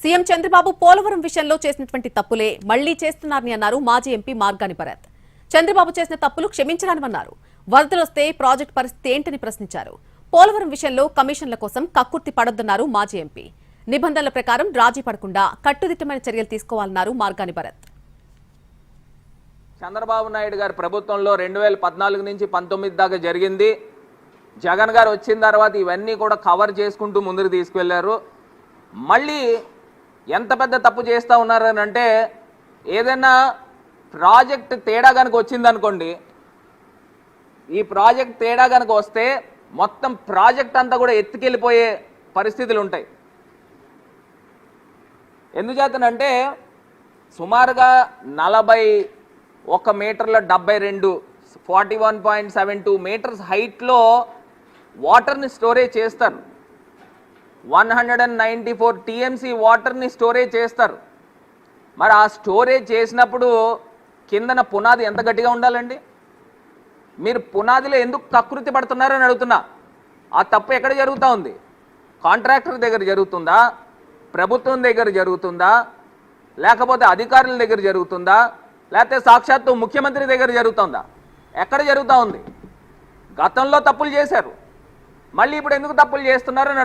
CM Chandrababu Polavaram విషయంలో చేసినటువంటి తప్పులే మళ్లీ చేస్తున్నారని అన్నారు మాజీ ఎంపీ మార్గాని భరత్. చంద్రబాబు చేసిన తప్పులు క్షమించరానివన్నారు. వరదలొస్తే ప్రాజెక్టు పరిస్థితి ఏంటని ప్రశ్నించారు. పోలవరం విషయంలో కమిషన్ల కోసం కక్కుర్తి పడొద్దన్నారు మాజీ ఎంపీ. నిబంధనల ప్రకారం రాజీ పడకుండా కట్టుదిట్టమైన చర్యలు తీసుకోవాలన్నారు మార్గాని భరత్. చంద్రబాబు నాయుడు గారి ప్రభుత్వంలో 2014 నుంచి 19 దాకా జరిగింది. జగన్ గారు వచ్చిన తర్వాత ఇవన్నీ కూడా కవర్ చేసుకుంటూ ముందుకు తీసుకెళ్లారు. మళ్ళీ ఎంత పెద్ద తప్పు చేస్తూ ఉన్నారని అంటే, ఏదైనా ప్రాజెక్ట్ తేడా కనుక వచ్చిందనుకోండి, ఈ ప్రాజెక్ట్ తేడా కనుక వస్తే మొత్తం ప్రాజెక్ట్ అంతా కూడా ఎత్తుకెళ్ళిపోయే పరిస్థితులు ఉంటాయి. ఎందుచేతనంటే సుమారుగా 41 మీటర్ల 72 41.72 మీటర్స్ హైట్లో వాటర్ని స్టోరేజ్ చేస్తారు. 194 టీఎంసీ వాటర్ని స్టోరేజ్ చేస్తారు. మరి ఆ స్టోరేజ్ చేసినప్పుడు కిందన పునాది ఎంత గట్టిగా ఉండాలండి? మీరు పునాదిలో ఎందుకు కకృతి పడుతున్నారని అడుగుతున్నా. ఆ తప్పు ఎక్కడ జరుగుతూ ఉంది? కాంట్రాక్టర్ దగ్గర జరుగుతుందా? ప్రభుత్వం దగ్గర జరుగుతుందా? లేకపోతే అధికారుల దగ్గర జరుగుతుందా? లేకపోతే సాక్షాత్తు ముఖ్యమంత్రి దగ్గర జరుగుతుందా? ఎక్కడ జరుగుతూ ఉంది? గతంలో తప్పులు చేశారు, మళ్ళీ ఇప్పుడు ఎందుకు తప్పులు చేస్తున్నారని